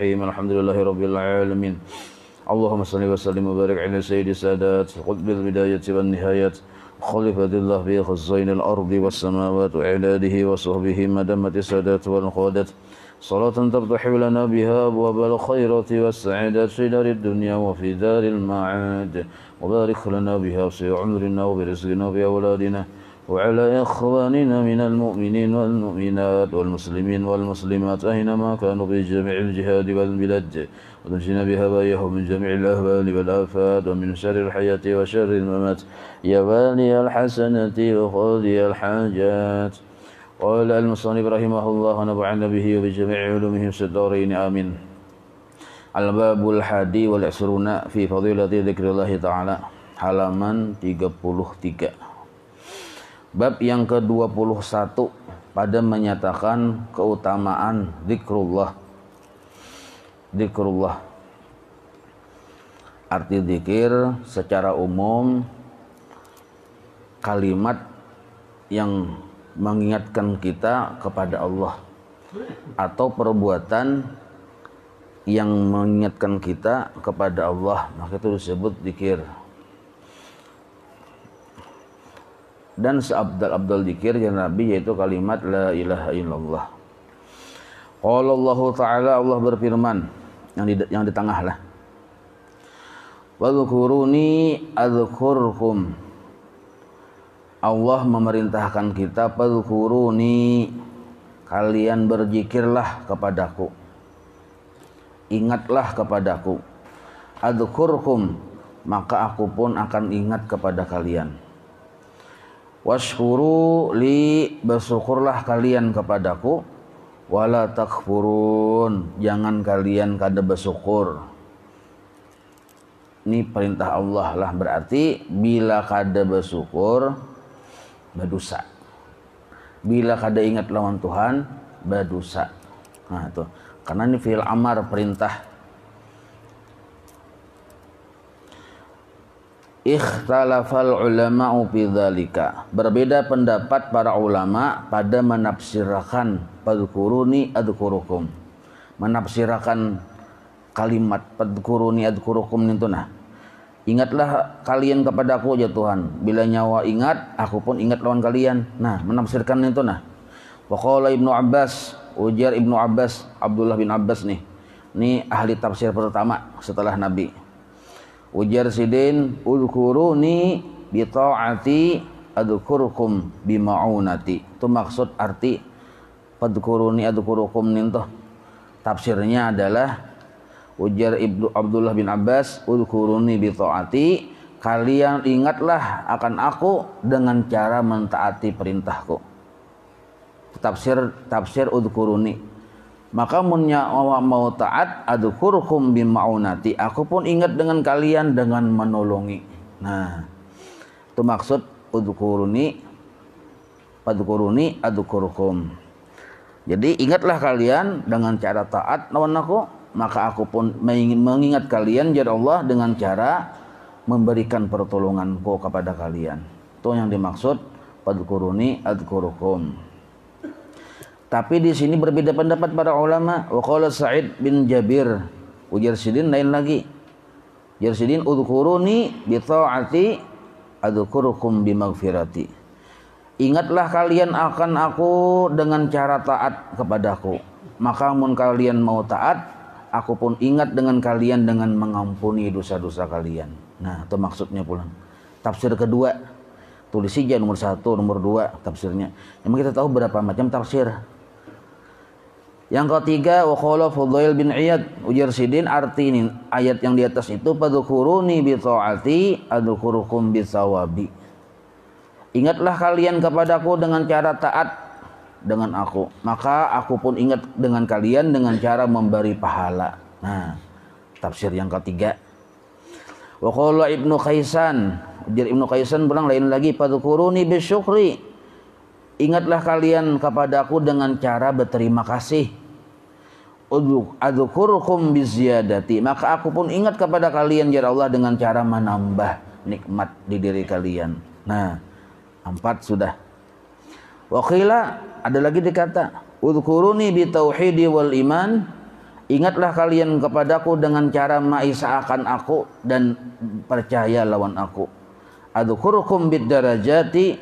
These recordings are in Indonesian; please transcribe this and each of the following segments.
الرحيم الحمد لله رب العالمين اللهم صل وسلم وبارك على سيد السادات قطب البداية والنهايات خليفة الله في خزين الأرض والسماوات وعلاده وصحبه مدمة السادات والقادات صلاة تفتح لنا بها أبواب الخيرات والسعادة في دار الدنيا وفي دار المعاد وبارك لنا بها في عمرنا وبرزقنا وبأولادنا وعلى إخواننا من المؤمنين والمؤمنات والمسلمين والمسلمات أينما كانوا في جميع الجهاد والبلاد وتنجينا بهوايهم من جميع الأهوال والآفات ومن شر الحياة وشر الممات يا والي الحسنة وقاضي الحاجات. قال المصنف رحمه الله ونفعنا به وبجميع علومه في الدارين آمين. الباب الحادي والعشرون في فضيلة ذكر الله تعالى halaman 33. Bab yang ke-21 pada menyatakan keutamaan zikrullah. Zikrullah. Arti zikir secara umum kalimat yang mengingatkan kita kepada Allah atau perbuatan yang mengingatkan kita kepada Allah, maka itu disebut zikir. Dan seabdal-abdal zikir yang Nabi yaitu kalimat la ilaha illallah. Qala Allah Ta'ala, Allah berfirman yang di tengah lah. Wadhkuruni adzkurkum. Allah memerintahkan kita wadhkuruni, kalian berzikirlah kepadaku. Ingatlah kepadaku. Adzkurkum, maka aku pun akan ingat kepada kalian. Washkuru li, bersyukurlah kalian kepadaku. Wala takfurun, jangan kalian kada bersyukur. Ini perintah Allah lah, berarti bila kada bersyukur berdosa. Bila kada ingat lawan Tuhan berdosa. Nah itu, karena ini fi'il amar, perintah. Ikhtalafal ulama'u fi dzalika. Berbeda pendapat para ulama pada menafsirkan fadhkuruni adzkurukum. Menafsirkan kalimat fadhkuruni adzkurukum itu nah. Ingatlah kalian kepadaku ya Tuhan. Bila nyawa ingat, aku pun ingat lawan kalian. Nah, menafsirkan itu nah. Wa qala Ibnu Abbas, ujar Ibnu Abbas, Abdullah bin Abbas nih. Ini ahli tafsir pertama setelah Nabi. Ujar sidin, udhkuruni bi ta'ati adhkurukum bi ma'unati. Itu maksud arti fadhkuruni adhkurukum nintoh. Tafsirnya adalah ujar Ibnu Abdullah bin Abbas, udhkuruni bi ta'ati, kalian ingatlah akan aku dengan cara mentaati perintahku. Tafsir udhkuruni. Maka munnya mau taat adzkurukum bima'unati, aku pun ingat dengan kalian dengan menolongi. Nah, itu maksud udhkuruni adzkurukum. Jadi ingatlah kalian dengan cara taat lawan aku, maka aku pun mengingat kalian ya Allah dengan cara memberikan pertolonganku kepada kalian. Itu yang dimaksud udhkuruni adzkurukum. Tapi di sini berbeda pendapat para ulama. Wa qala Sa'id bin Jabir, ujar sidin lain lagi. Ujar sidin udhkuruni bi ta'ati adzkurukum bi maghfirati. Ingatlah kalian akan aku dengan cara taat kepadaku. Maka mun kalian mau taat, aku pun ingat dengan kalian dengan mengampuni dosa-dosa kalian. Nah, itu maksudnya pulang. Tafsir kedua, tulis saja nomor 1, nomor 2 tafsirnya. Memang kita tahu berapa macam tafsir. Yang ketiga, wa qala Fudail bin Iyad, ujar sidin arti ini ayat yang di atas itu fadhkuruni bi ta'ati adhkurukum bi thawabi. Ingatlah kalian kepadaku dengan cara taat dengan aku, maka aku pun ingat dengan kalian dengan cara memberi pahala. Nah, tafsir yang ketiga. Wa qala Ibnu Khaisan, ujar Ibnu Khaisan bilang lain lagi fadhkuruni bi syukri. Ingatlah kalian kepadaku dengan cara berterima kasih. Adzkurukum biziyadati, maka aku pun ingat kepada kalian ya Allah dengan cara menambah nikmat di diri kalian. Nah, 4 sudah. Wa qila, ada lagi dikata udhkuruni bi tauhidi wal iman, Ingatlah kalian kepadaku dengan cara mengisahkan aku dan percaya lawan aku. Adzkurukum bid-darajati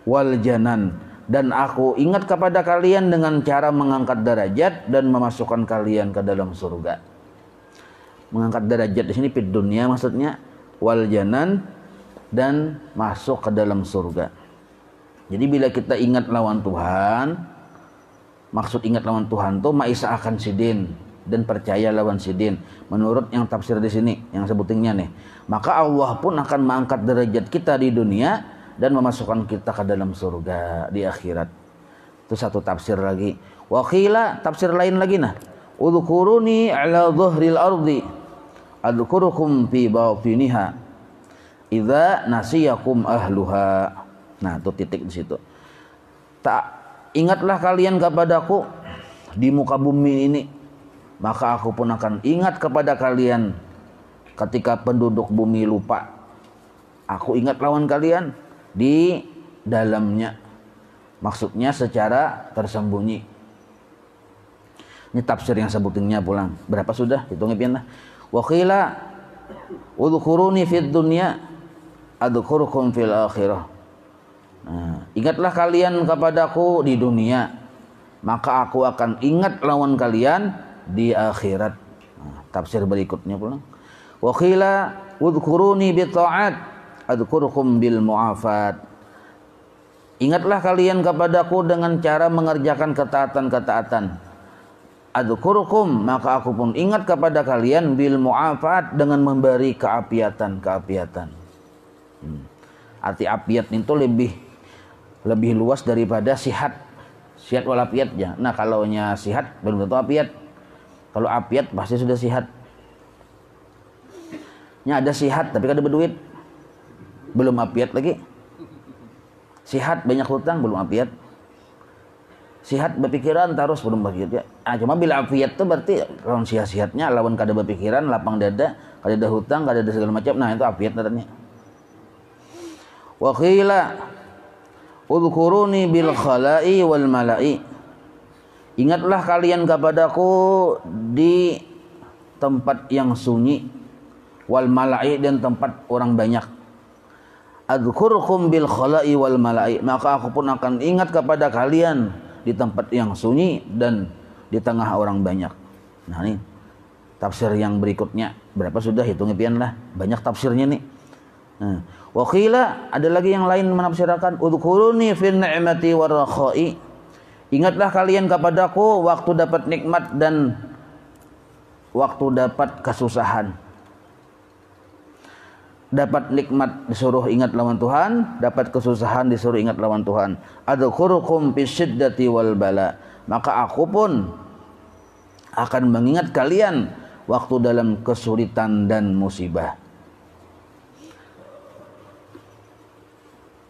wal janan, dan aku ingat kepada kalian dengan cara mengangkat derajat dan memasukkan kalian ke dalam surga. Mengangkat derajat di sini fid dunya maksudnya, wal janan, dan masuk ke dalam surga. Jadi bila kita ingat lawan Tuhan, maksud ingat lawan Tuhan tuh maisa'akan sidin dan percaya lawan sidin. Menurut yang tafsir di sini, yang sebutingnya nih, maka Allah pun akan mengangkat derajat kita di dunia dan memasukkan kita ke dalam surga di akhirat. Itu satu tafsir lagi. Wa qila, tafsir lain lagi nah. Udhkuruni ala dhuhril ardi adhkurukum fi batiniha idza nasiyakum ahluha. Nah, itu titik di situ. Ingatlah kalian kepadaku di muka bumi ini, maka aku pun akan ingat kepada kalian ketika penduduk bumi lupa. Aku ingat lawan kalian di dalamnya. Maksudnya secara tersembunyi. Ini tafsir yang sebutingnya pulang. Berapa sudah? Hitungnya pian lah. Wa qila udhkuruni fid dunya adhkurukum fil akhirah. Nah, ingatlah kalian kepadaku di dunia, maka aku akan ingat lawan kalian di akhirat. Nah, tafsir berikutnya pulang. Wa qila udhkuruni bi ta'at adhkurukum bil mu'afat. Ingatlah kalian kepadaku dengan cara mengerjakan ketaatan-ketaatan. Adhkurukum, maka aku pun ingat kepada kalian bil mu'afat, dengan memberi keapiatan. Arti apiat itu lebih luas daripada sihat walafiat ya. Nah, kalau nya sihat belum tentu apiat. Kalau apiat pasti sudah sihat. Nya ada sihat tapi kada berduit, belum apiat lagi. Sihat banyak hutang, belum apiat. Sihat berpikiran terus, belum apiat ya. Cuma bila apiat itu berarti kalau sihatnya lawan kada berpikiran, lapang dada, kada ada hutang, kada ada segala macam. Nah, itu apiat katanya. Wa qila udhkuruni bil khala'i wal mala'i. Ingatlah kalian kepadaku di tempat yang sunyi, wal mala'i, dan tempat orang banyak. Adhkurukum bil khala'i wal mala'i, maka aku pun akan ingat kepada kalian di tempat yang sunyi dan di tengah orang banyak. Nah, ini tafsir yang berikutnya. Berapa sudah? Hitungnya pian lah. Banyak tafsirnya nih. Nah, wa qila, ada lagi yang lain menafsirkan udhkuruni fin ni'mati war rakha'i. Ingatlah kalian kepadaku waktu dapat nikmat dan waktu dapat kesusahan. Dapat nikmat disuruh ingat lawan Tuhan, dapat kesusahan disuruh ingat lawan Tuhan. Adhkurukum fis syiddati wal bala, maka aku pun akan mengingat kalian waktu dalam kesulitan dan musibah.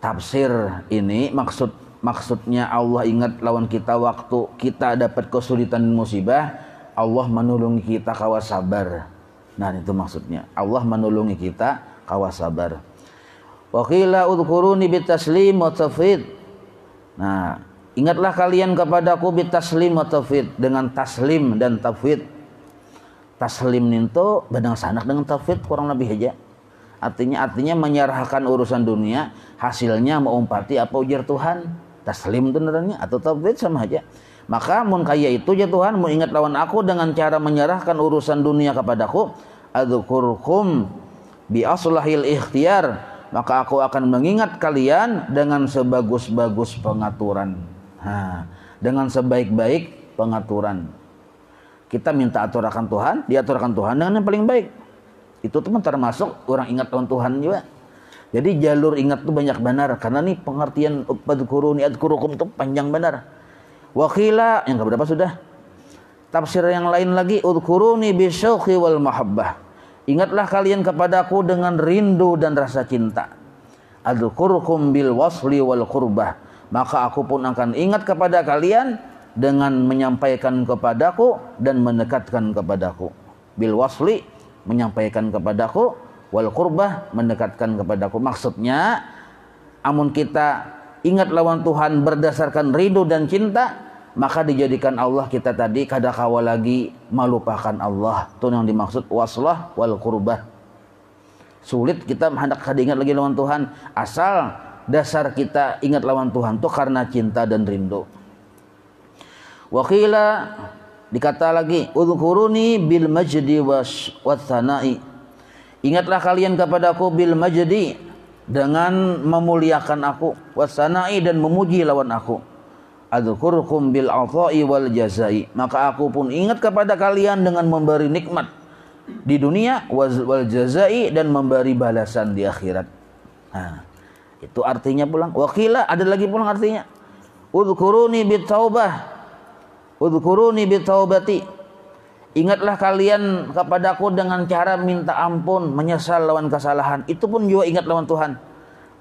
Tafsir ini maksudnya Allah ingat lawan kita waktu kita dapat kesulitan dan musibah, Allah menolongi kita kawa sabar. Nah, itu maksudnya. Allah menolongi kita kawa sabar. Wa qila udhkuruni bitaslim wa tafwid. Nah, ingatlah kalian kepadaku bitaslim wa tafwid, dengan taslim dan tafwid. Taslim itu badang sanak dengan tafwid kurang lebih aja. Artinya menyerahkan urusan dunia, hasilnya mengumpati apa ujar Tuhan. Taslim itu benernya atau tafwid sama aja. Maka mun kaya itu ya Tuhan, mau ingat lawan aku dengan cara menyerahkan urusan dunia kepadaku. Adzkurukum bi aslahil ikhtiyar, maka aku akan mengingat kalian dengan sebagus-bagus pengaturan. Dengan sebaik-baik pengaturan. Kita minta aturakan Tuhan, diaturkan Tuhan dengan yang paling baik. Itu teman termasuk orang ingat lawan Tuhan juga. Jadi jalur ingat itu banyak benar, karena nih pengertian udhkuruni adhkurukum itu panjang benar. Wa qila, yang keberapa sudah? Tafsir yang lain lagi, udhkuruni bisyauqi wal mahabbah. Ingatlah kalian kepadaku dengan rindu dan rasa cinta. Adhkurukum bil wasli wal qurbah, maka aku pun akan ingat kepada kalian dengan menyampaikan kepadaku dan mendekatkan kepadaku. Bil wasli, menyampaikan kepadaku, wal qurbah, mendekatkan kepadaku. Maksudnya amun kita ingat lawan Tuhan berdasarkan rindu dan cinta, maka dijadikan Allah kita tadi kada kawa lagi melupakan Allah. Itu yang dimaksud waslah wal qurbah. Sulit kita hendak kada ingat lagi lawan Tuhan, asal dasar kita ingat lawan Tuhan tuh karena cinta dan rindu. Wakila dikata lagi, udhkuruni bil majdi wathana'i. Ingatlah kalian kepadaku bil majdi, dengan memuliakan aku, wathana'i, dan memuji lawan aku. Adzkurkum bil ata'i wal jazai, maka aku pun ingat kepada kalian dengan memberi nikmat di dunia, wal jazai, dan memberi balasan di akhirat. Nah, itu artinya pulang. Wakila ada lagi pulang artinya, udhkuruni bit taubah, udhkuruni bitaubati. Ingatlah kalian kepadaku dengan cara minta ampun, menyesal lawan kesalahan. Itu pun juga ingat lawan Tuhan.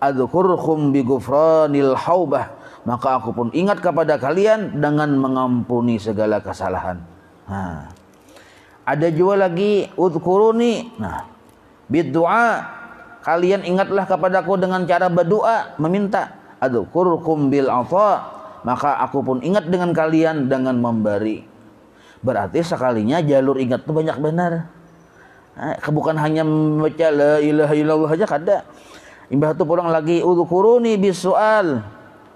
Adzkurkum bi ghufranil haubah, maka aku pun ingat kepada kalian dengan mengampuni segala kesalahan. Nah, ada juga lagi udhkuruni, nah, biddu'a, kalian ingatlah kepadaku dengan cara berdoa, meminta. Adzkurkum bil ata, maka aku pun ingat dengan kalian dengan memberi. Berarti sekalinya jalur ingat itu banyak benar. Bukan hanya membaca la ilaha illallah aja kada. Imbah itu pulang lagi udhkuruni bisual,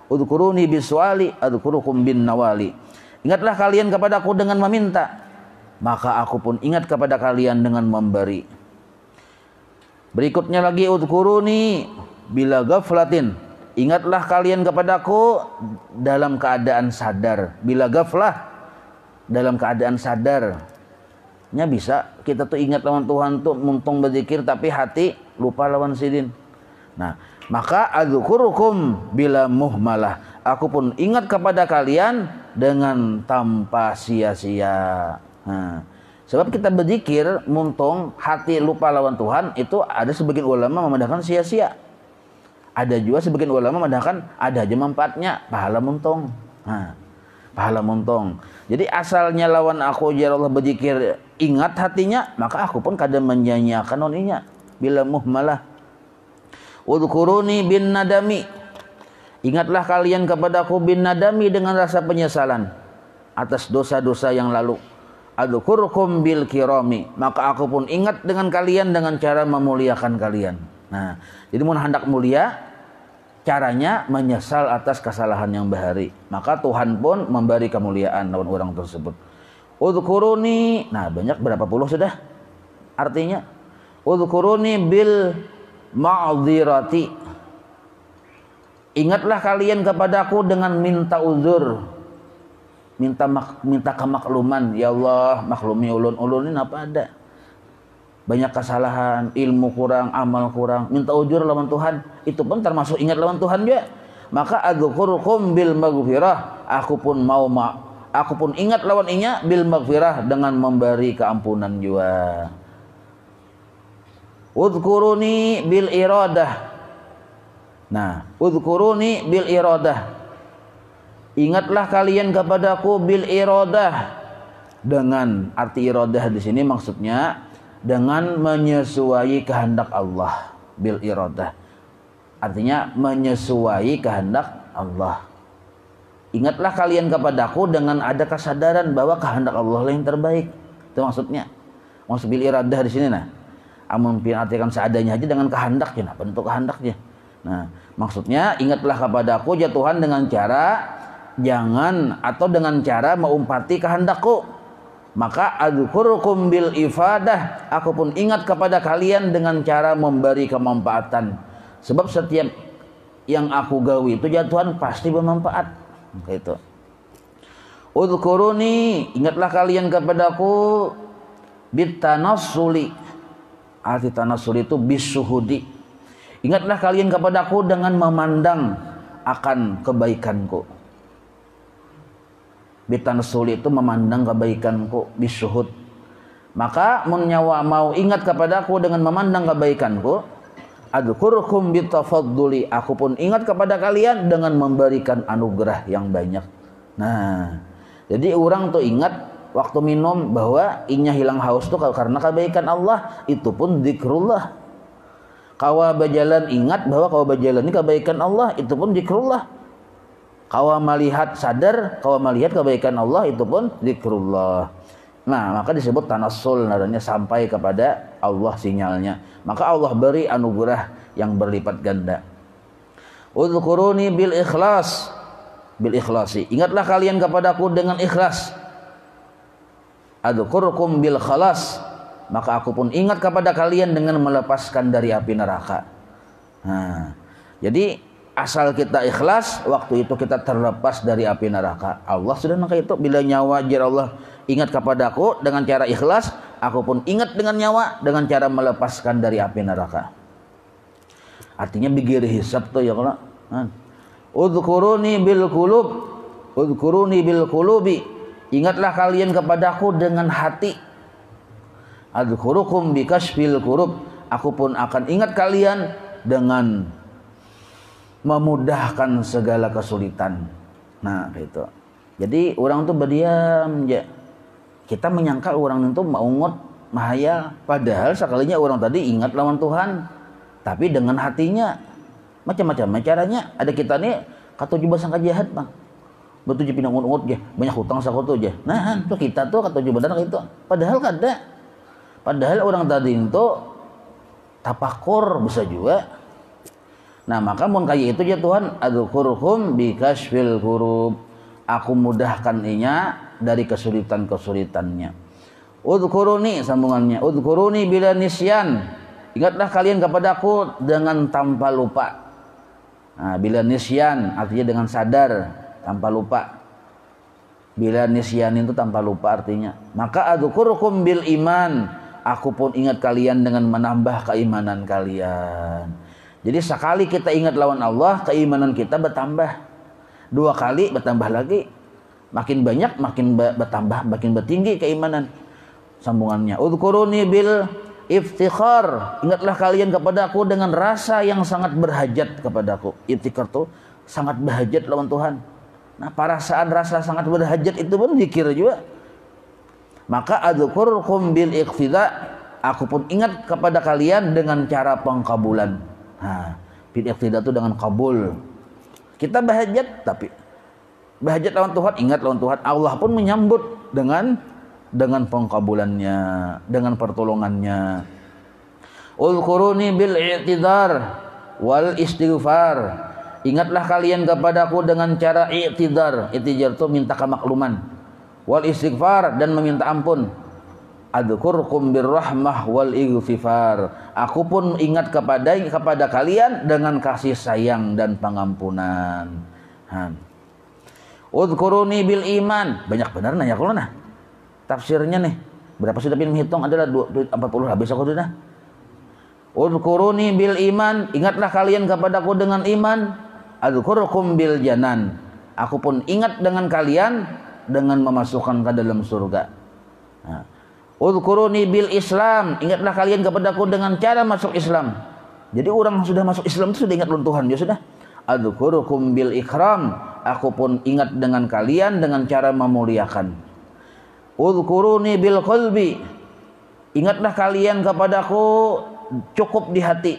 udhkuruni bisuali, adzkurukum bin nawali. Ingatlah kalian kepadaku dengan meminta, maka aku pun ingat kepada kalian dengan memberi. Berikutnya lagi udhkuruni bila ghaflatin. Ingatlah kalian kepadaku dalam keadaan sadar. Bila ghaflah, dalam keadaan sadarnya bisa kita tuh ingat lawan Tuhan tuh muntung berzikir tapi hati lupa lawan sidin. Nah, maka adzkurukum bila muhmalah, aku pun ingat kepada kalian dengan tanpa sia-sia. Nah, sebab kita berzikir muntung hati lupa lawan Tuhan, itu ada sebagian ulama memandangkan sia-sia. Ada juga sebagian ulama mengatakan ada aja manfaatnya, pahala muntung. Nah, pahala muntung. Jadi asalnya lawan aku ya Allah berzikir ingat hatinya, maka aku pun kadang menyanyiakan noninya bila muhmalah. Udhkuruni bin nadami. Ingatlah kalian kepadaku bin nadami dengan rasa penyesalan atas dosa-dosa yang lalu. Adzkurkum bil kirami, maka aku pun ingat dengan kalian dengan cara memuliakan kalian. Nah, jadi mun hendak mulia, caranya menyesal atas kesalahan yang bahari. Maka Tuhan pun memberi kemuliaan lawan orang tersebut. Udhkuruni, nah banyak berapa puluh sudah artinya. Udhkuruni bil ma'dzirati. Ingatlah kalian kepadaku dengan minta uzur, minta kemakluman. Ya Allah, maklumi ulun ini apa ada banyak kesalahan, ilmu kurang, amal kurang, minta ujur lawan Tuhan, itu pun termasuk ingat lawan Tuhan juga. Maka adzkurukum bil maghfirah, aku pun ingat lawan inya bil maghfirah, dengan memberi keampunan juga. Udhkuruni bil iradah. Nah, udhkuruni bil iradah. Ingatlah kalian kepadaku bil iradah, dengan arti iradah di sini maksudnya dengan menyesuai kehendak Allah. Bil iradah artinya menyesuai kehendak Allah. Ingatlah kalian kepadaku dengan ada kesadaran bahwa kehendak Allah yang terbaik. Itu maksudnya. Maksud bil iradah di sini nah. Amun artikan seadanya aja dengan kehendaknya. Nah, bentuk kehendaknya. Nah, maksudnya ingatlah kepadaku ya Tuhan dengan cara dengan cara mengumpati kehendakku. Maka adzkurukum bil ifadah, aku pun ingat kepada kalian dengan cara memberi kemanfaatan. Sebab setiap yang aku gawi itu ya Tuhan pasti bermanfaat. Gitu. Udhkuruni, ingatlah kalian kepadaku bitanassuli. Arti tanassuli itu bisuhudi. Ingatlah kalian kepadaku dengan memandang akan kebaikanku. Bitanassuli itu memandang kebaikanku, bisuhud. Maka mau ingat kepadaku dengan memandang kebaikanku, adzkurukum bitafadduli, aku pun ingat kepada kalian dengan memberikan anugerah yang banyak. Nah, jadi orang tuh ingat waktu minum bahwa inya hilang haus tuh karena kebaikan Allah, itu pun zikrullah. Kawa berjalan ingat bahwa kawa berjalan ini kebaikan Allah, itu pun zikrullah. Kau melihat sadar, kau melihat kebaikan Allah, itu pun zikrullah. Nah, maka disebut tanassul, nadanya sampai kepada Allah sinyalnya. Maka Allah beri anugerah yang berlipat ganda. Udhkuruni bil ikhlas, bil ikhlasi. Ingatlah kalian kepadaku dengan ikhlas. Adzkurkum bil khalas. Maka aku pun ingat kepada kalian dengan melepaskan dari api neraka. Nah, jadi asal kita ikhlas, waktu itu kita terlepas dari api neraka. Allah sudah maka itu bila nyawa jar Allah ingat kepadaku dengan cara ikhlas, aku pun ingat dengan nyawa dengan cara melepaskan dari api neraka. Artinya bigir hisab tuh ya kalau. Udhkuruni bil qulub, udhkuruni bil qulubi. Ingatlah kalian kepadaku dengan hati. Adzurukum bi kashfil kurub. Aku pun akan ingat kalian dengan memudahkan segala kesulitan. Nah, gitu. Jadi orang tuh berdiam ya. Kita menyangka orang itu maungut, mahayal, padahal sekalinya orang tadi ingat lawan Tuhan, tapi dengan hatinya macam-macam caranya. Ada kita nih kata coba sangka jahat, Bang. Betul je pinang ungut je, banyak hutang sakoto je. Nah, tuh kita tuh kata coba benar itu. Padahal kada. Padahal orang tadi itu tapakur bisa juga. Nah, maka mun kaya itu ya Tuhan, adzurukum bi kashfil kurub. Aku mudahkan inya dari kesulitan-kesulitannya. Udhkuruni sambungannya, udhkuruni bila nisyan. Ingatlah kalian kepadaku dengan tanpa lupa. Nah, bila nisyan artinya dengan sadar, tanpa lupa. Bila nisyan itu tanpa lupa artinya. Maka adzurukum bil iman. Aku pun ingat kalian dengan menambah keimanan kalian. Jadi sekali kita ingat lawan Allah, keimanan kita bertambah. 2 kali bertambah lagi. Makin banyak, makin bertambah, makin bertinggi keimanan. Sambungannya. Udhkuruni bil iftikhar. Ingatlah kalian kepadaku dengan rasa yang sangat berhajat kepadaku. Iftikhar itu sangat berhajat lawan Tuhan. Nah, perasaan rasa sangat berhajat itu pun zikir juga. Maka adzkurkum bil iqtida. Aku pun ingat kepada kalian dengan cara pengkabulan. Nah, bil iqtida itu dengan kabul. Kita bahajat tapi bahajat lawan Tuhan, ingat lawan Tuhan. Allah pun menyambut dengan pengkabulannya, dengan pertolongannya. Ulkuruni bil i'tidar wal istighfar. Ingatlah kalian kepadaku dengan cara i'tidar. I'tidar itu minta kemakluman. Wal istighfar dan meminta ampun. Adzkurkum birrahmah wal ighfar. Aku pun ingat kepada kalian dengan kasih sayang dan pengampunan. Udhkuruni bil iman. Banyak benar nanya kalau nah. Tafsirnya nih. Berapa sudah pinjam hitung adalah 40 habis aku sudah. Udhkuruni bil iman. Ingatlah kalian kepadaku dengan iman. Adzkurkum bil janan. Aku pun ingat dengan kalian dengan memasukkan ke dalam surga. Udhkuruni bil Islam. Ingatlah kalian kepadaku dengan cara masuk Islam. Jadi orang sudah masuk Islam itu sudah ingat lawan Tuhan ya sudah. Adzkurukum bil ikram. Aku pun ingat dengan kalian dengan cara memuliakan. Udhkuruni bil qalbi. Ingatlah kalian kepadaku cukup di hati.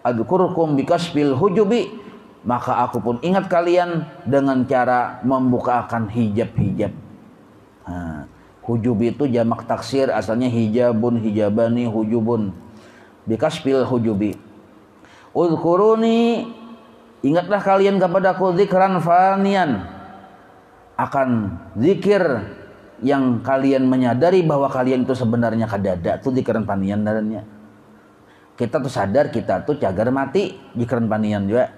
Adzkurukum bi kasfil hujubi. Maka aku pun ingat kalian dengan cara membukakan hijab-hijab. Hujub itu jamak taksir, asalnya hijabun, hijabani, hujubun. Bikasfil hujubi. Udhkuruni, ingatlah kalian kepadaku zikran fanian. Akan zikir yang kalian menyadari bahwa kalian itu sebenarnya kadada. Itu zikran fanian dalamnya. Kita tuh sadar kita tuh cagar mati, zikran fanian juga.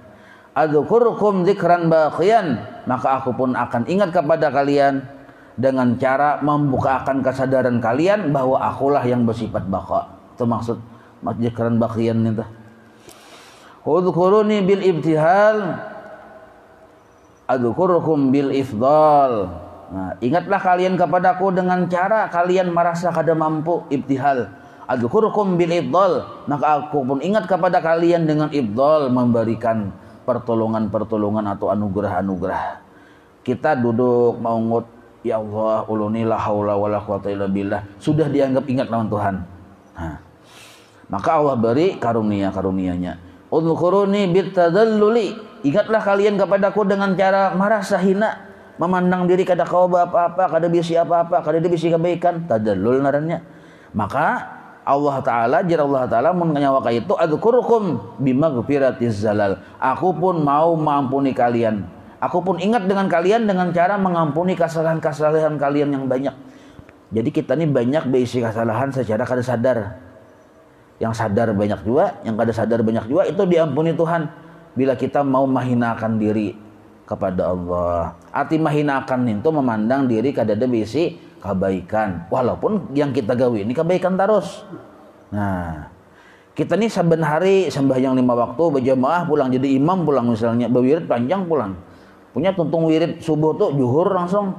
Adzkurkum dzikran baqiyan. Maka aku pun akan ingat kepada kalian dengan cara membukakan kesadaran kalian bahwa akulah yang bersifat baqa. Itu maksud dzikran baqiyan itu. Udhkuruni bil ibtihal. Adzkurukum bil ifdal. Nah, ingatlah kalian kepadaku dengan cara kalian merasa kada mampu, ibtihal. Adzkurukum bil ifdal. Maka aku pun ingat kepada kalian dengan ifdal, memberikan pertolongan-pertolongan atau anugerah-anugerah. Kita duduk maungut, ya Allah, uluni la haula wala quwata illa billah, sudah dianggap ingat lawan Tuhan. Maka Allah beri karunia-karunianya. Udhkuruni bitadalluli. Ingatlah kalian kepadaku dengan cara merasa hina, memandang diri kada kau apa-apa, kada bisi apa-apa, kada bisi kebaikan, tadallul ngarannya. Maka Allah Ta'ala, jar Allah Ta'ala menyawaka itu, adzkurukum bimaghfiratiz zalal. Aku pun mau mengampuni kalian. Aku pun ingat dengan kalian dengan cara mengampuni kesalahan-kesalahan kalian yang banyak. Jadi kita ini banyak berisi kesalahan secara kada sadar. Yang sadar banyak juga, yang kada sadar banyak juga, itu diampuni Tuhan. Bila kita mau menghinakan diri kepada Allah. Arti menghinakan itu memandang diri kada ada berisi kebaikan, walaupun yang kita gawe ini kebaikan terus. Nah, kita nih saben hari sembahyang 5 waktu berjamaah pulang jadi imam pulang, misalnya berwirid panjang pulang, punya tuntung wirid subuh tuh juhur langsung,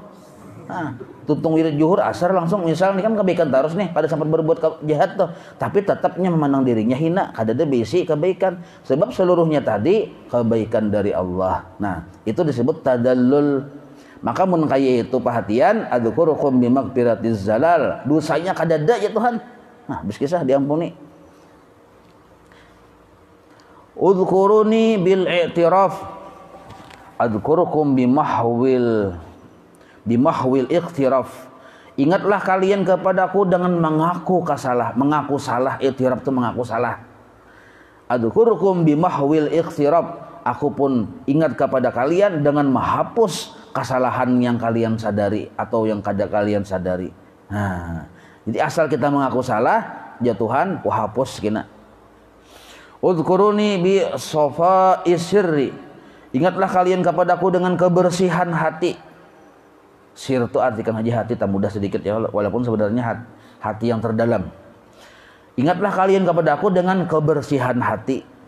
nah, tuntung wirid juhur asar langsung, misal ini kan kebaikan terus nih, kada sempat berbuat jahat tuh, tapi tetapnya memandang dirinya hina, kada ada bisi kebaikan, sebab seluruhnya tadi kebaikan dari Allah. Nah, itu disebut tadallul. Maka mun kaya itu perhatian, adzkurukum bimaghfiratiz zalal, dosanya kadada ya Tuhan. Nah, biskisah diampuni. Udzkuruni bil i'tiraf, adzkurukum bimahwil ikhtiraf. Ingatlah kalian kepadaku dengan mengaku salah, i'tiraf itu mengaku salah. Adzkurukum bimahwil ikhtiraf. Aku pun ingat kepada kalian dengan menghapus kesalahan yang kalian sadari atau yang kada kalian sadari. Nah, jadi asal kita mengaku salah, ya Tuhan, ku hapus kena. Udhkuruni bi safa'is sirri. Ingatlah kalian kepadaku dengan kebersihan hati. Sir itu artikan aja hati, tak mudah sedikit ya, walaupun sebenarnya hati yang terdalam. Ingatlah kalian kepadaku dengan kebersihan hati.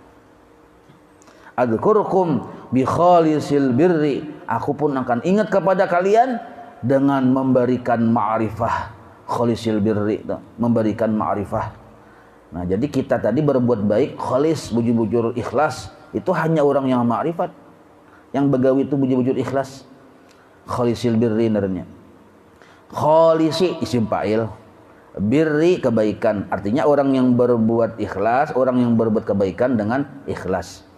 Adzkurukum bi khalisil birri. Aku pun akan ingat kepada kalian dengan memberikan ma'rifah. Khalisil birri itu memberikan ma'rifah. Nah, jadi kita tadi berbuat baik khalis, bujur-bujur ikhlas, itu hanya orang yang ma'rifat. Yang begawi itu bujur-bujur ikhlas. Khalisil birri naranya. Khalisi isim fa'il. Birri kebaikan. Artinya orang yang berbuat ikhlas, orang yang berbuat kebaikan dengan ikhlas.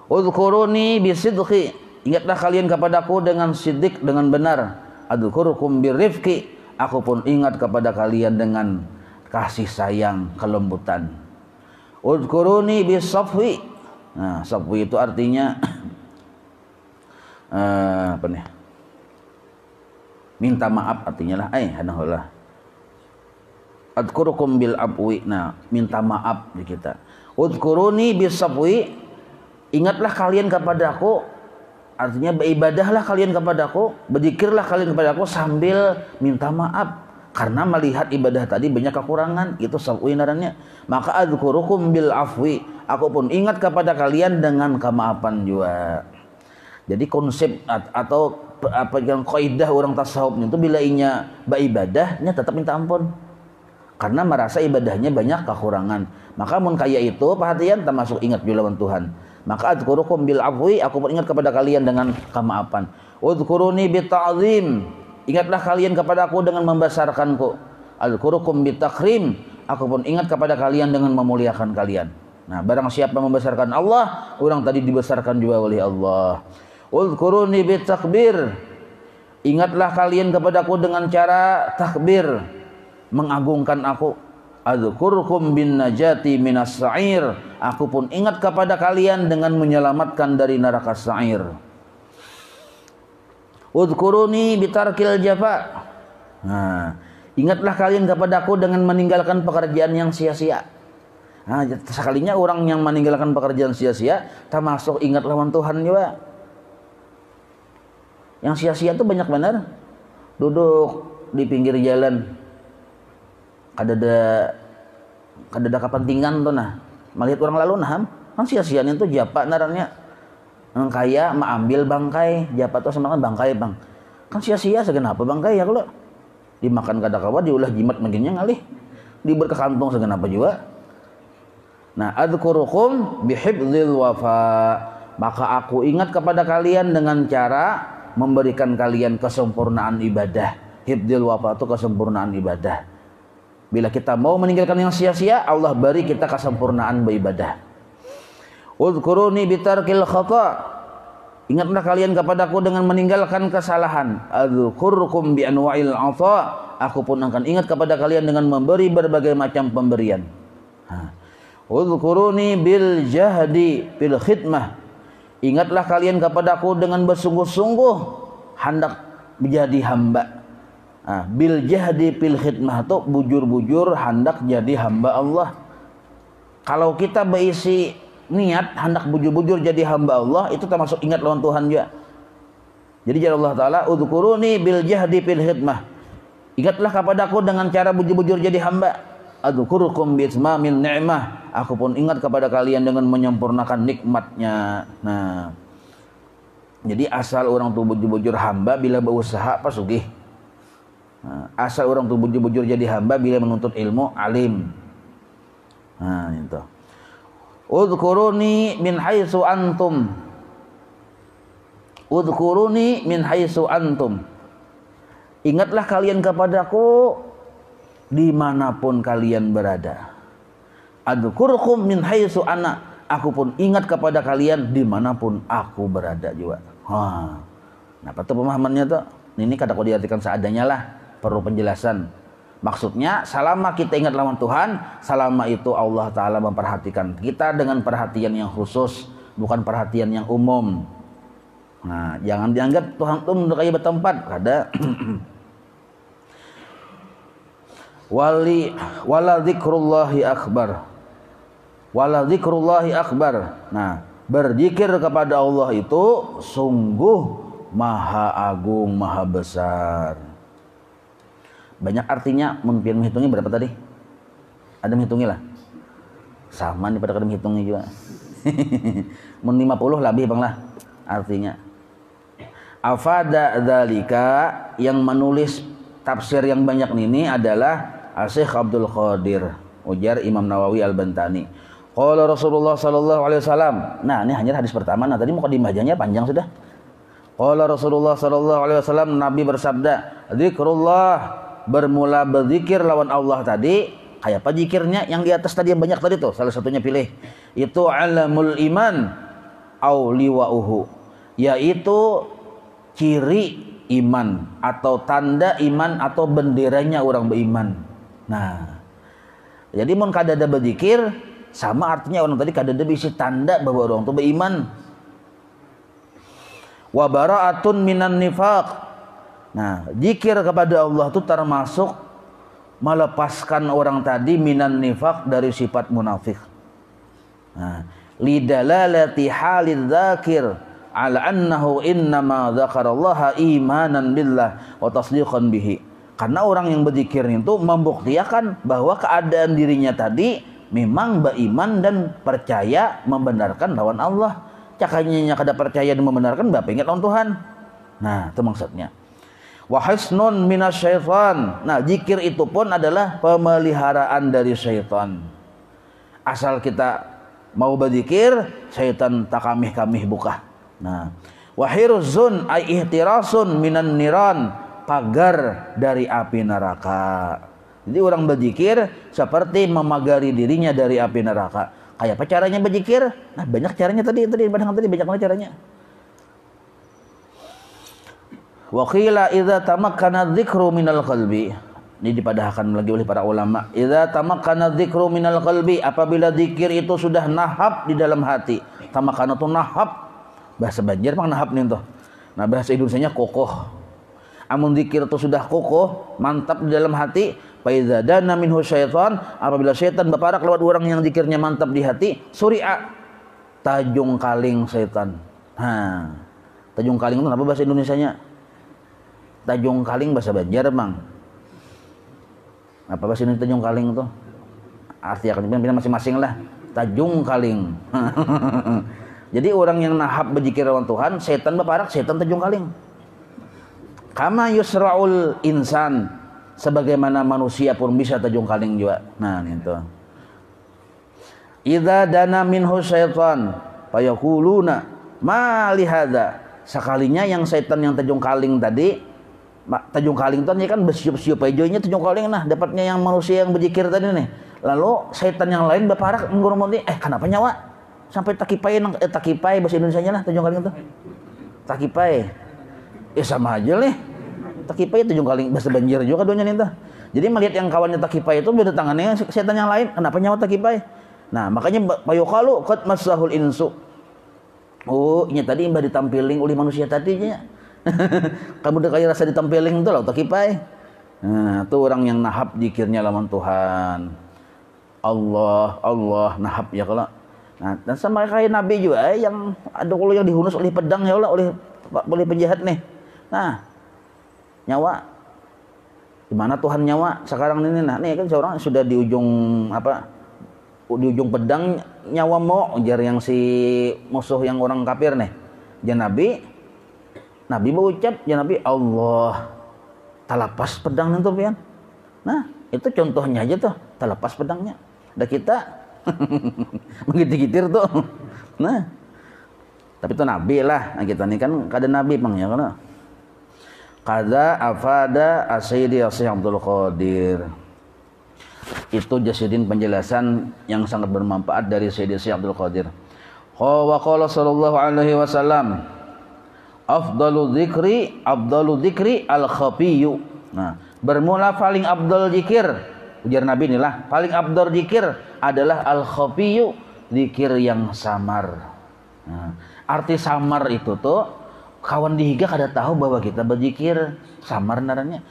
Udhkuruni bisidqi. Ingatlah kalian kepadaku dengan siddiq, dengan benar. Adzkurukum birrifqi. Aku pun ingat kepada kalian dengan kasih sayang, kelembutan. Udhkuruni bisafwi. Nah, safwi itu artinya apa nih? Minta maaf artinya lah. Hanahullah. Adzkurukum bil afwi. Nah, minta maaf di kita. Udhkuruni bisafwi. Ingatlah kalian kepadaku, artinya beribadahlah kalian kepadaku, berzikirlah kalian kepadaku sambil minta maaf, karena melihat ibadah tadi banyak kekurangan, itu sabwi narannya. Maka adzkurukum bil afwi, aku pun ingat kepada kalian dengan kemaafan juga. Jadi konsep atau apa yang kaidah orang tasawuf itu bila inya beribadahnya tetap minta ampun, karena merasa ibadahnya banyak kekurangan. Maka mun kaya itu perhatian termasuk ingat juga lawan Tuhan. Maka adzkurukum bil afwi, aku pun ingat kepada kalian dengan kemaafan. Udhkuruni bit ta'zim. Ingatlah kalian kepadaku dengan membesarkanku. Adzkurukum bit takrim. Aku pun ingat kepada kalian dengan memuliakan kalian. Nah, barang siapa membesarkan Allah, orang tadi dibesarkan juga oleh Allah. Udhkuruni bit takbir. Ingatlah kalian kepadaku dengan cara takbir, mengagungkan aku. Adzkurukum bin najati minas sa'ir. Aku pun ingat kepada kalian dengan menyelamatkan dari neraka sa'ir. Udhkuruni bitarkil jafa. Nah, ingatlah kalian kepadaku dengan meninggalkan pekerjaan yang sia-sia. Nah, sekalinya orang yang meninggalkan pekerjaan sia-sia termasuk ingat lawan Tuhan juga. Yang sia-sia itu banyak benar. Duduk di pinggir jalan, kada ada kepentingan tuh nah, melihat orang lalu nah, kan sia-sianya itu japa narannya, kaya mengambil bangkai, japa tuh sama kan bangkai bang, kan sia-sia segenapa bangkai ya kalau dimakan kada kawa, diulah jimat begini ngalih, diberi ke kantong segenapa juga. Nah, adzkurukum bihifdzil wafa, maka aku ingat kepada kalian dengan cara memberikan kalian kesempurnaan ibadah. Hifdzil wafa itu kesempurnaan ibadah. Bila kita mau meninggalkan yang sia-sia, Allah beri kita kesempurnaan beribadah. Udhkuruni bitarkil khata. Ingatlah kalian kepadaku dengan meninggalkan kesalahan. Adzkurukum bi anwa'il 'atha. Aku pun akan ingat kepada kalian dengan memberi berbagai macam pemberian. Udzkuruni bil jahdi fil khidmah. Ingatlah kalian kepadaku dengan bersungguh-sungguh hendak menjadi hamba. Bil jahdi fil khidmah itu bujur-bujur hendak jadi hamba Allah. Kalau kita berisi niat hendak bujur-bujur jadi hamba Allah, itu termasuk ingat lawan Tuhan juga. Jadi jalla Allah Ta'ala, udzkuruni bil jahdi fil khidmah. Ingatlah kepadaku dengan cara bujur-bujur jadi hamba. Adzkurukum bi itmamil ni'mah. Aku pun ingat kepada kalian dengan menyempurnakan nikmatnya. Nah, jadi asal orang tuh bujur-bujur hamba bila berusaha apa sugih. Asal orang tuh bujur-bujur jadi hamba bila menuntut ilmu alim. Nah, itu. Udhkuruni min haitsu antum. Udhkuruni min haitsu antum. Ingatlah kalian kepadaku dimanapun kalian berada. Adzukurukum min haitsu ana. Aku pun ingat kepada kalian dimanapun aku berada juga. Nah, apa tuh pemahamannya tuh? Ini kadang diartikan seadanya lah. Perlu penjelasan. Maksudnya selama kita ingat lawan Tuhan, selama itu Allah Ta'ala memperhatikan kita dengan perhatian yang khusus, bukan perhatian yang umum. Nah, jangan dianggap Tuhan itu menurut kayak bertempat. Ada wala dzikrullahi akbar. Wala dzikrullahi akbar. Nah, berzikir kepada Allah itu sungguh maha agung, maha besar. Banyak artinya, mungkin menghitungnya berapa tadi? Ada menghitungnya lah. Sama nih pada kada menghitungnya juga. Mun 50 lebih bang lah artinya. Afada dzalika, yang menulis tafsir yang banyak ini adalah Syekh Abdul Qadir, ujar Imam Nawawi Al-Bantani. Qala Rasulullah sallallahu alaihi wasallam. Nah, ini hanya hadis pertama. Nah, tadi mukadimahnya panjang sudah. Qala Rasulullah sallallahu alaihi wasallam, Nabi bersabda, "Dzikrullah", bermula berzikir lawan Allah tadi, kayak apa zikirnya? Yang di atas tadi yang banyak tadi tuh, salah satunya pilih. Itu alamul iman au liwa'uhu, yaitu ciri iman atau tanda iman atau benderanya orang beriman. Nah, jadi mun kadada berzikir sama artinya orang tadi kadada bisi tanda bahwa orang itu beriman. Wa bara'atun minan nifaq. Nah, zikir kepada Allah itu termasuk melepaskan orang tadi minan nifaq, dari sifat munafik. Nah, lidalalati halidz dzakir ala annahu innama dzakarallaha imanan billah wa tasdiqan bihi. Karena orang yang berzikir itu membuktikan bahwa keadaan dirinya tadi memang beriman dan percaya membenarkan lawan Allah. Cakanya kada percaya dan membenarkan bapak ingat lawan Tuhan. Nah, itu maksudnya. Wa hisnun minasyaitan. Nah, zikir itu pun adalah pemeliharaan dari syaitan. Asal kita mau berzikir, syaitan takamih-kamih buka. Nah, wa hirzun ay ihtirasun minan niran, pagar dari api neraka. Jadi orang berzikir seperti memagari dirinya dari api neraka. Kayak apa caranya berzikir? Nah, banyak caranya tadi banyak banget caranya. Wa qila idza tamakkana dzikru minal qalbi. Ini dipadahkan lagi oleh para ulama. Idza tamakkana dzikru minal qalbi, apabila zikir itu sudah nahap di dalam hati. Tamakkana itu nahap. Bahasa Banjar mah nahap nih tuh. Nah, bahasa Indonesianya kokoh. Amun zikir itu sudah kokoh, mantap di dalam hati, fa idza dana minhu syaitan, apabila syaitan berparak lewat orang yang zikirnya mantap di hati, suri'a, tajung kaling syaitan. Nah, tajung kaling itu apa bahasa Indonesianya? Tajung kaling bahasa Banjar mang. Apa bahasa ini tajung kaling itu? Arti akan pindah masing-masing lah. Tajung kaling. Jadi orang yang nahap berzikir lawan Tuhan, setan berparak, setan tajung kaling. Kama yusra'ul insan, sebagaimana manusia pun bisa tajung kaling juga. Nah, itu. Idza dana minhu syaitan fayaquluna ma li hadza. Sekalinya yang setan yang tajung kaling tadi, tajung kaling itu kan bersiup-siup aja tajung kaling, nah dapatnya yang manusia yang berzikir tadi nih. Lalu setan yang lain berparak menggurumoni, kenapa nyawa sampai takipai bahasa Indonesianya lah tajung kaling itu. takipai. Sama aja nih. Takipai itu juga kali bahasa Banjir juga duanya nih tah. Jadi melihat yang kawannya takipai itu beda tangannya setan yang lain. Kenapa nyawa takipai? Nah, makanya payuqalu qad massahul insu. Oh, ini tadi mbah ditampiling oleh manusia tadinya. Kamu udah kayak rasa ditampiling itu loh takipai. Nah, itu orang yang nahap zikirnya lawan Tuhan. Allah nahap ya kalau. Nah, dan sama kayak Nabi juga yang ada kalau yang dihunus oleh pedang ya Allah oleh penjahat nih. Nah, nyawa di mana Tuhan nyawa sekarang ini? Nah, nih kan seorang sudah di ujung di ujung pedang nyawa mau ujar yang si musuh yang orang kafir nih. Jangan Nabi berucap, ya Nabi Allah talapas pedang itu pian. Nah, itu contohnya aja tuh, talapas pedangnya. Ada kita begitu-gitir tuh. Nah, tapi itu Nabi lah. Nah, kita ini kan kada Nabi bang ya kan. Kada afada As-Sayyidi Syekh Abdul Qadir. Itu jasidin penjelasan yang sangat bermanfaat dari Sayyidi Syekh Abdul Qadir. Wa qala sallallahu alaihi wasallam, afdalu dzikri al-khafiyyu. Nah, bermula paling afdal zikir, ujar Nabi inilah, paling afdal zikir adalah al-khafiyyu, zikir yang samar. Nah, arti samar itu tuh kawan dihiga kada tahu bahwa kita berzikir samar naranya.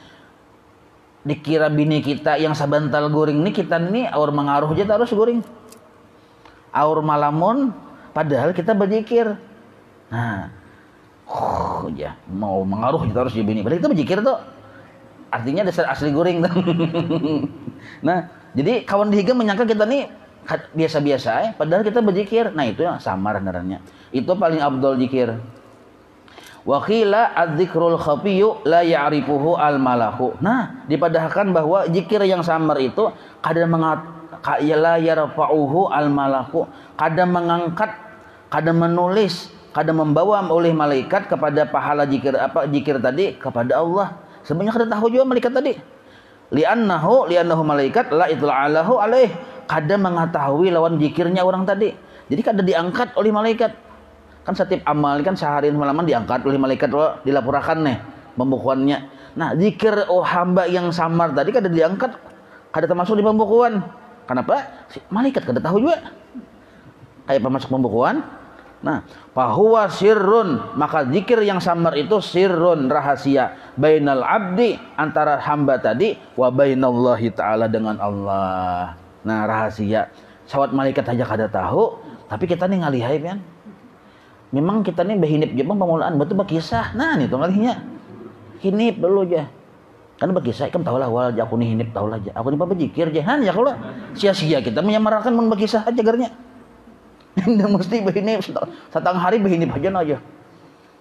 Dikira bini kita yang sabantal guring nih kita nih aur mengaruh aja terus guring. Aur malamun padahal kita berzikir. Nah, ya mau mengaruh aja terus di bini. Padahal kita berzikir tuh. Artinya dasar asli guring tuh. Nah, jadi kawan dihiga menyangka kita nih biasa-biasa padahal kita berzikir. Nah, itu yang samar naranya. Itu paling afdal zikir. Wa qila adz-dzikrul khafiyyu la ya'rifuhu al-malaku. Nah, dipadahkan bahwa zikir yang samar itu kadang la yarfa'uhu al-malaku, kadang mengangkat, kadang menulis, kadang membawa oleh malaikat kepada pahala zikir tadi kepada Allah. Sebenarnya kada tahu juga malaikat tadi. Li'annahu malaikat la itla'alahu alaih, kadang mengetahui lawan zikirnya orang tadi. Jadi kada diangkat oleh malaikat. Kan setiap amal kan sehari malaman diangkat oleh malaikat dilaporkan nih pembukuannya. Nah, zikir hamba yang samar tadi kada diangkat, kada termasuk di pembukuan. Kenapa? Malaikat kada tahu juga. Kayak masuk pembukuan. Nah, fahuwa sirrun, maka zikir yang samar itu sirrun, rahasia bainal abdi, antara hamba tadi wa bainallahi taala, dengan Allah. Nah, rahasia. Sawat malaikat aja kada tahu, tapi kita nih ngalihai kan. Memang kita nih behinip Jepang pemulaan betul berkisah. Nah, nih tuh ngalihnya. Hinip dulu aja. Kan berkisah kan tahulah wal aku nih hinip tahulah aja. Aku nih berzikir aja. Han ya kalau sia-sia kita menyamarkan mun berkisah aja garnya. Ndak mesti behinip satang hari behinip aja.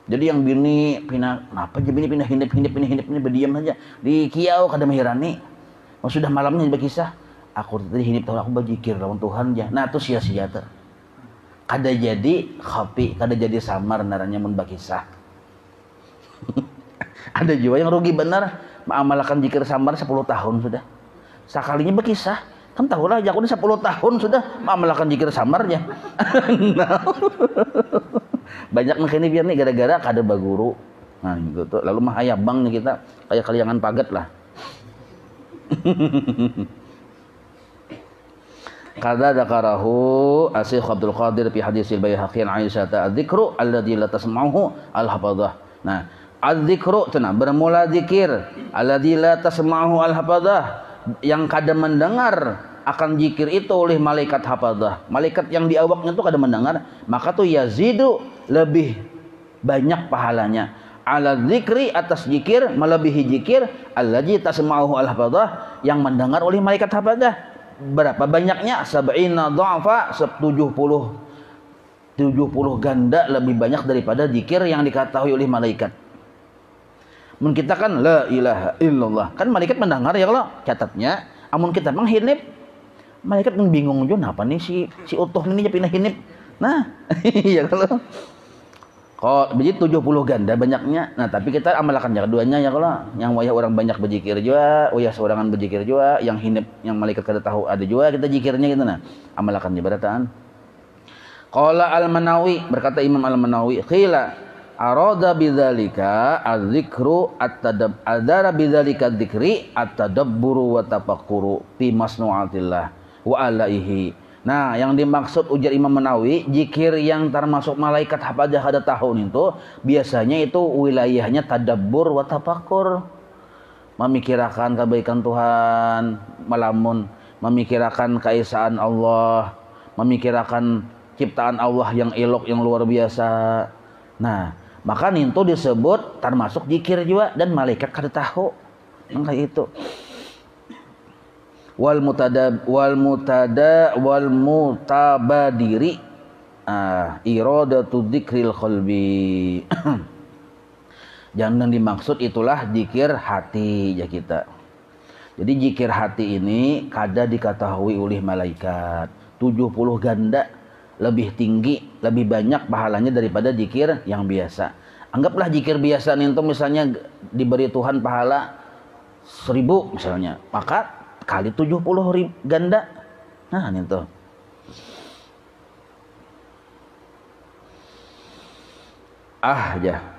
Jadi yang bini pindah kenapa aja bini pindah hinip ini berdiam aja. Di kiau kada mahirani. Oh, sudah malamnya berkisah. Aku tadi hinip tahu aku berzikir lawan Tuhan aja. Nah, itu sia-sia tuh. Kada jadi khafi, kada jadi samar naranya mun bakisah. Ada juga yang rugi benar mengamalkan zikir samar 10 tahun sudah. Sekalinya bakisah, kan tahulah aku ini 10 tahun sudah mengamalkan zikir samarnya. Banyak makanya biar nih gara-gara kada baguru. Nah, gitu tuh. Lalu mah hayabang nih kita kayak kaliangan pagat lah. Kada dzakarahu Syekh Abdul Qadir fi hadisil Baihaqi an Aisyah adzikru alladzi la tasma'uhu al-hafadhah. Nah, adzikru cenah bermula zikir alladzi la tasma'uhu al-hafadhah, yang kada mendengar akan zikir itu oleh malaikat hafadhah. Malaikat yang di awaknya itu kada mendengar, maka tuh yazidu lebih banyak pahalanya. Ala zikri, atas zikir, melebihi zikir alladzi tasma'uhu al-hafadhah, yang mendengar oleh malaikat hafadhah. Berapa banyaknya? Sab'ina dha'fa, 70 ganda lebih banyak daripada zikir yang diketahui oleh malaikat. Mun kita kan la ilaha illallah, kan malaikat mendengar ya kalau catatnya. Amun kita menghinip, malaikat kan bingung juga apa nih si utuh ini pindah hinip. Nah, iya kalau kok begitu 70 ganda banyaknya. Nah, tapi kita amalkan ya keduanya ya kalau yang wayah orang banyak berzikir juga, wayah seorangan berzikir juga, yang hinip yang malaikat kada tahu ada juga kita zikirnya gitu. Nah, amalkan di barataan. Qala Al-Manawi, berkata Imam Al-Manawi, qila arada bidzalika adzikru adara bidzalika dzikri at-tadabburu wa tafakkuru fi masnu'atillah wa alaihi. Nah, yang dimaksud ujar Imam Menawi, zikir yang termasuk malaikat hafadah kada tahun itu biasanya itu wilayahnya tadabbur wa tafakkur. Memikirkan kebaikan Tuhan, melamun memikirkan keesaan Allah, memikirkan ciptaan Allah yang elok yang luar biasa. Nah, maka itu disebut termasuk zikir juga dan malaikat kada tahu. Maka itu wal mutabadiri iradatu dzikril qalbi. Jangan dimaksud itulah zikir hati ya kita. Jadi zikir hati ini kada diketahui oleh malaikat 70 ganda lebih tinggi, lebih banyak pahalanya daripada zikir yang biasa. Anggaplah zikir biasa itu misalnya diberi Tuhan pahala 1000 misalnya, maka kali 70 ganda. Nah, itu.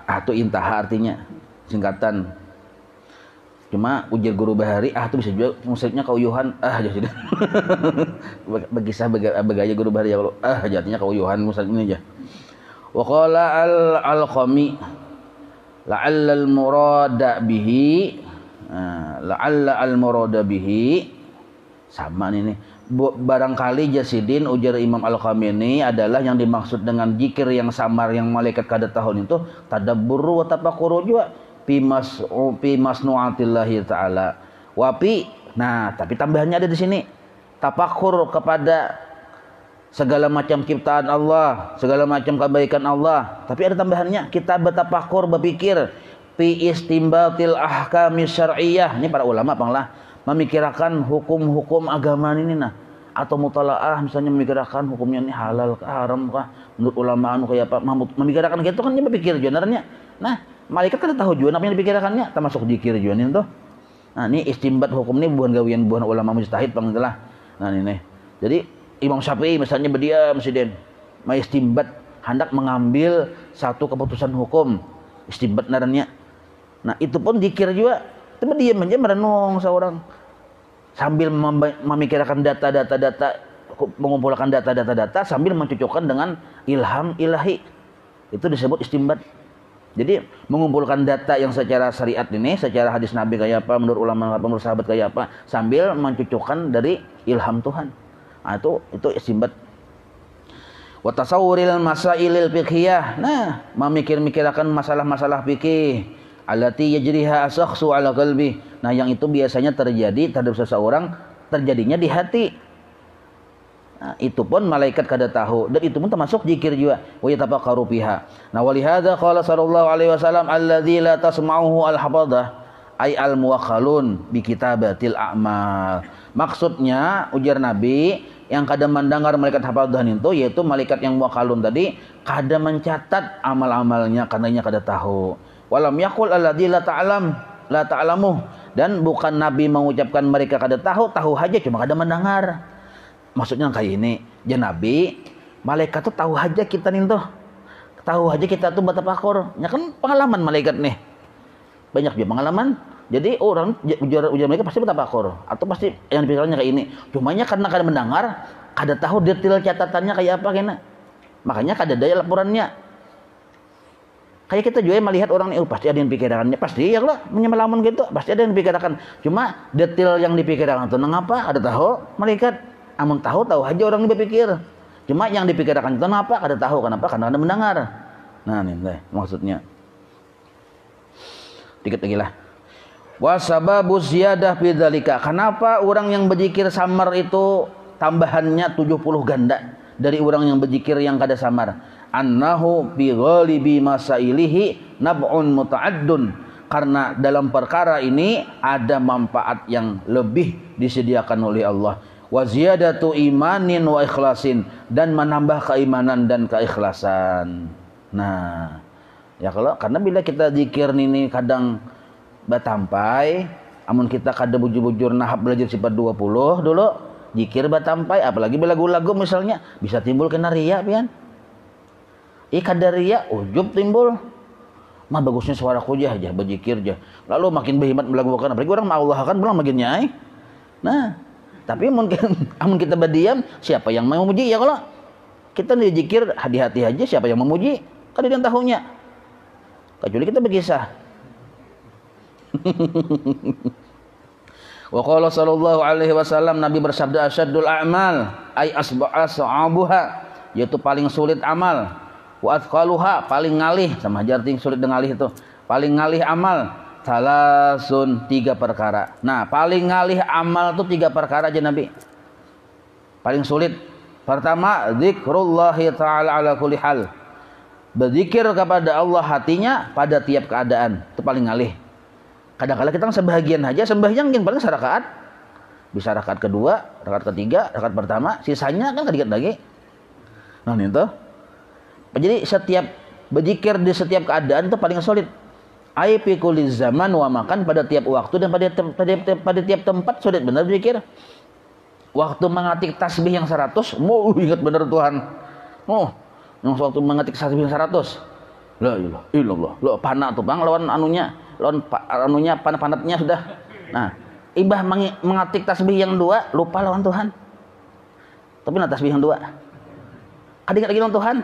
Itu intaha artinya, singkatan. Cuma ujar guru Bahari, itu bisa juga maksudnya kauyuhan, aja sudah. Bagi saya bagaya guru Bahari ya kalau artinya kauyuhan maksud ini aja. Wa qala al-Alqami la'alla al-murada bihi la'alla al-murada bihi sama ini barangkali Jasidin ujar Imam Al-Qami ini adalah yang dimaksud dengan zikir yang samar yang malaikat kada tahun itu tadabburu wa tafakkuru juga fi masnu'atillahi ta'ala wapi. Nah, tapi tambahannya ada di sini tafakur kepada segala macam ciptaan Allah, segala macam kebaikan Allah. Tapi ada tambahannya, kita bertafakur, berpikir fi istimbatil ahkami syar'iyyah. Ini para ulama panglah memikirkan hukum-hukum agama ini atau mutalaah misalnya memikirkan hukumnya ini halal kah haram kah menurut ulama kayak apa, memikirkan gitu kan dia berpikir sebenarnya. Nah, malaikat kan tahu juga apa yang dipikirkannya, termasuk zikir juga nih tuh. Nah, ini istimbat hukum ini bukan gawian bukan ulama mujtahid panglah. Nah, ini. Jadi Imam Syafi'i misalnya berdiam presiden, mai istimbat hendak mengambil satu keputusan hukum, istimbat naranya. Nah, itu pun zikir juga. Tapi diam aja merenung seorang sambil memikirkan data, mengumpulkan data sambil mencocokkan dengan ilham ilahi. Itu disebut istimbat. Jadi mengumpulkan data yang secara syariat ini, secara hadis Nabi kayak apa, menurut ulama, menurut sahabat kayak apa, sambil mencocokkan dari ilham Tuhan. Nah, itu istimbat. Wa tasawwuril masailil fiqhiyah. Nah, memikirkan masalah-masalah fikih allati yajriha asakhsu ala qalbi. Nah, yang itu biasanya terjadi terhadap seseorang terjadinya di hati. Nah, itu pun malaikat kada tahu dan itu pun termasuk zikir juga. Wa yatafakkaru fiha. Nah, walihada qala sallallahu alaihi wasallam alladzi la tasma'uhu al-hafadah ay al-muwakkalun bi kitabatil a'mal. Maksudnya ujar Nabi yang kada mendengar malaikat hafadah itu yaitu malaikat yang muwakkalun tadi kada mencatat amal-amalnya karenanya kada tahu. Walam yaqul alladzi la ta'lamu dan bukan Nabi mengucapkan mereka kada tahu aja cuma kada mendengar. Maksudnya kayak ini, ya Nabi, malaikat tuh tahu aja kita nih tuh. Tahu aja kita tuh bertafakur. Ya kan pengalaman malaikat nih. Banyak juga pengalaman. Jadi orang ujar mereka pasti bertafakur atau pasti yang dipikirkannya kayak ini. Cumanya karena kada mendengar, kada tahu detail catatannya kayak apa kena. Makanya kada daya laporannya. Kayak kita juga melihat orang ini, pasti ada yang pikirkannya, pasti ya lah menyemelamun gitu, pasti ada yang dipikirkan. Cuma detail yang dipikirkan itu ngapa? Ada tahu malaikat. Amun tahu aja orang ini berpikir. Cuma yang dipikirkan itu kenapa? Kada tahu kenapa? Karena ada mendengar. Nah, ini maksudnya. Dikit lagi lah. Wa sababu ziyadah fi dzalika. Kenapa orang yang berzikir samar itu tambahannya 70 ganda dari orang yang berzikir yang kada samar? Annahu bi ghalibi masailihi nab'un muta'addun. Karena dalam perkara ini ada manfaat yang lebih disediakan oleh Allah. Wa ziyadatu imanin wa ikhlasin dan menambah keimanan dan keikhlasan. Nah, ya karena bila kita zikir ini kadang batampai, amun kita kada bujur-bujur nahap belajar sifat 20 dulu, zikir batampai apalagi bila lagu-lagu misalnya bisa timbul kena riya pian. Kada riya ujub timbul. Mah bagusnya suaraku aja berzikir aja. Lalu makin berhikmat melakukan, apalagi orang Allah kan pulang makin nyai. Nah, tapi mungkin amun kita berdiam, siapa yang mau memuji ya? Kalau kita berzikir hati-hati aja, siapa yang memuji? Kan dia yang tahunya. Kecuali kita berkisah. Wa qala sallallahu alaihi wasallam, Nabi bersabda, asyaddul a'mal ay asba'asabuha, yaitu paling sulit amal, wa athqaluha, paling ngalih, sama aja arti sulit dan ngalih itu, paling ngalih amal, salasun, 3 perkara. Nah, paling ngalih amal itu 3 perkara aja Nabi. Paling sulit. Pertama, zikrullahi ta'ala ala kulli hal. Berzikir kepada Allah hatinya pada tiap keadaan, itu paling ngalih. Kadang-kadang kita sebahagian aja sembahyang yang paling serakaat. Bisa rakaat kedua, rakaat ketiga, rakaat pertama, sisanya kan sedikit lagi. Nah, itu. Jadi setiap berzikir di setiap keadaan itu paling sulit. Ai fi kulli zaman wa makan, pada tiap waktu dan pada tiap tempat sulit benar berzikir. Waktu mengetik tasbih yang 100, mau ingat benar Tuhan. Oh, yang waktu mengetik tasbih yang 100. La ilaha illallah. Lo panah tuh Bang lawan anunya. Lawan panatnya sudah. Nah, ibah mengetik tasbih yang 2 lupa lawan Tuhan. Tapi nah tasbih yang 2 kadang lagi lawan Tuhan.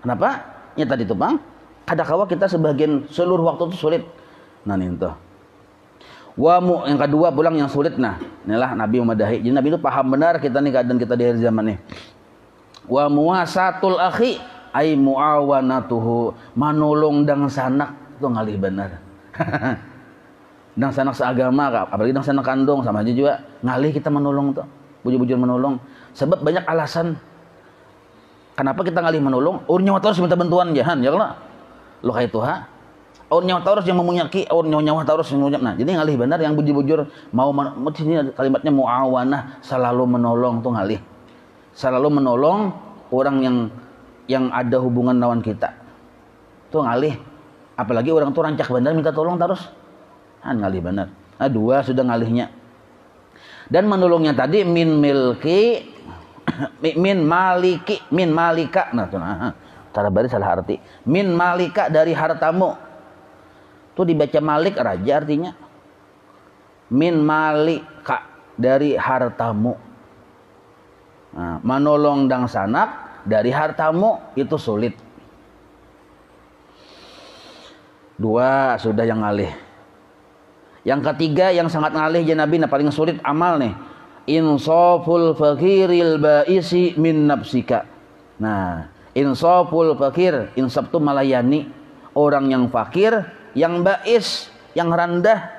Kenapa? Ya tadi tuh Bang, kadang-kala kita sebagian seluruh waktu itu sulit. Nah nih tuh. Yang kedua pulang yang sulit. Nah, inilah Nabi memadahi. Jadi Nabi itu paham benar kita nih keadaan kita di akhir zaman nih. Wa muwasatul akhi ay muawanatuhu, manolong dang sanak itu ngalih benar. Dang sanak seagama, apalagi dang sanak kandung, sama aja juga ngalih kita menolong tuh, bujur-bujur menolong. Sebab banyak alasan kenapa kita ngalih menolong. Nyawa terus minta bantuan jahan, ya kalau lo kayak itu ha. Nyawa terus yang memunyaki, nyawa terus yang memunyaki. Nah, jadi ngalih benar yang bujur-bujur mau sini kalimatnya muawanah, selalu menolong tuh ngalih. Selalu menolong orang yang ada hubungan lawan kita. Tuh ngalih. Apalagi orang tuh rancak benar minta tolong terus. Ngalih benar. Nah, 2 sudah ngalihnya. Dan menolongnya tadi min milki min maliki min malika. Nah, tuh cara baris salah arti. Min malika, dari hartamu. Tuh dibaca malik raja artinya. Min malika, dari hartamu. Nah, menolong dang sanak dari hartamu itu sulit. 2 sudah yang ngalih. Yang ketiga yang sangat ngalih ya Nabi, nah paling sulit amal nih. Insaful fakiril baisi min nafsika. Nah, insaful fakir, insaf itu melayani orang yang fakir, yang bais, yang rendah,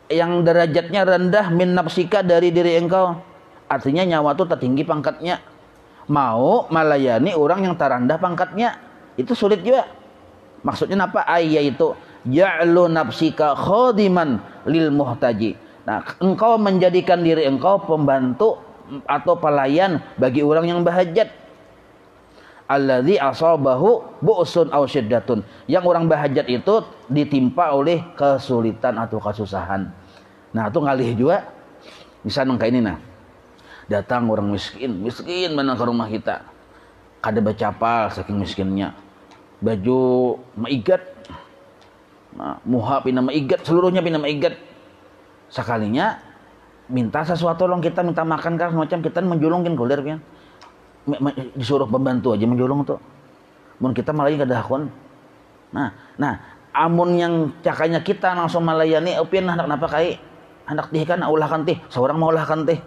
yang derajatnya rendah, min nafsika, dari diri engkau. Artinya nyawa itu tertinggi pangkatnya. Mau melayani orang yang terendah pangkatnya, itu sulit juga. Maksudnya apa? Yaitu ja'lu nafsika khadiman lil muhtaji. Nah, engkau menjadikan diri engkau pembantu atau pelayan bagi orang yang bahajat. Alladzi asabahu bu'sun aw syiddatun. Yang orang bahajat itu ditimpa oleh kesulitan atau kesusahan. Nah, itu ngalih juga. Bisa nangka ini nah. Datang orang miskin mana ke rumah kita. Kada bacapal saking miskinnya. Baju maigat, muha pina maigat, seluruhnya pina maigat. Sekalinya minta sesuatu tolong kita, minta makan kan semacam kita menjulungin kulir kan. Disuruh pembantu aja menjulung tuh. Mun kita malah kada hakun. Nah, amun yang cakanya kita langsung melayani upin hendak napa kai? Hendak tih kan ulahkan tih, seorang mau ulahkan tih.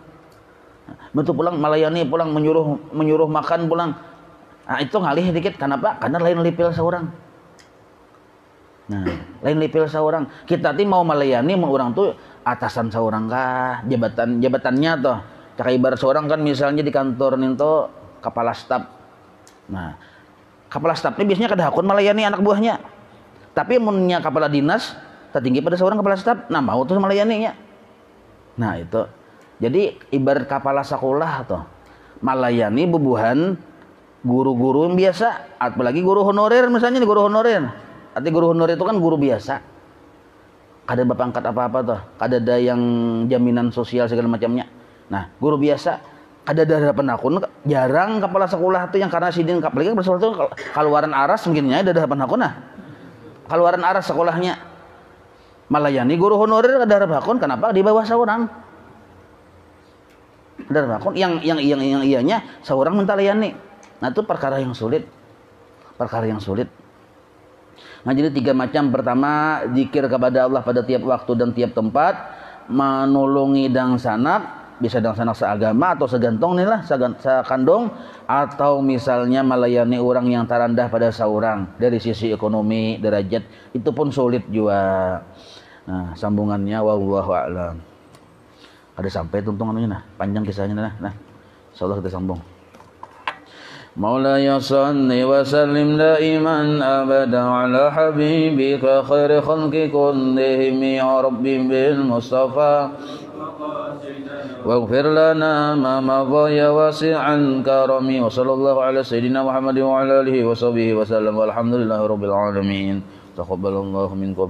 Bentuk pulang melayani, pulang menyuruh makan pulang. Nah, itu ngalih dikit. Kenapa? Karena lain lipil seorang. Nah, lain lipil seorang. Kita ti mau melayani mau orang tuh atasan seorang kah, jabatannya tuh. Cak ibarat seorang kan misalnya di kantor ninto kepala staf. Nah, kepala staf ini biasanya kada hakun melayani anak buahnya. Tapi munnya kepala dinas tertinggi pada seorang kepala staf, nah mau tuh melayaninya. Nah, itu. Jadi ibarat kepala sekolah tuh melayani bubuhan guru-guru yang biasa, apalagi guru honorer misalnya nih, guru honorer. Arti guru honorer itu kan guru biasa. Kada berpangkat apa-apa tuh, kada ada yang jaminan sosial segala macamnya. Nah, guru biasa, kada ada harapan akun, jarang kepala sekolah tuh yang karena sidin apalagi kepala sekolah tuh keluaran aras mungkinnya ada harapan akun nah. keluaran arah sekolahnya melayani guru honorer kadarabakun, kenapa di bawah seorang? Kadarabakun yang ianya seorang minta layani. Nah, itu perkara yang sulit. Perkara yang sulit. Nah, jadi 3 macam. Pertama, zikir kepada Allah pada tiap waktu dan tiap tempat, menolongi dang sanak, bisa dang sanak seagama atau segantong nih lah, sekandung, atau misalnya melayani orang yang terendah pada seorang dari sisi ekonomi, derajat, itu pun sulit juga. Nah, sambungannya wallahu a'lam. Ada sampai tuntungannya nah, panjang kisahnya nah. Insyaallah kita sambung. مولاي صل وسلم دائما أبدا على حبيبك خير خلق كلهم يا ربي بالمصطفى واغفر لنا ما مضى يا واسع الكرم وصلى الله على سيدنا محمد وعلى آله وصحبه وسلم والحمد لله رب العالمين تقبل الله منكم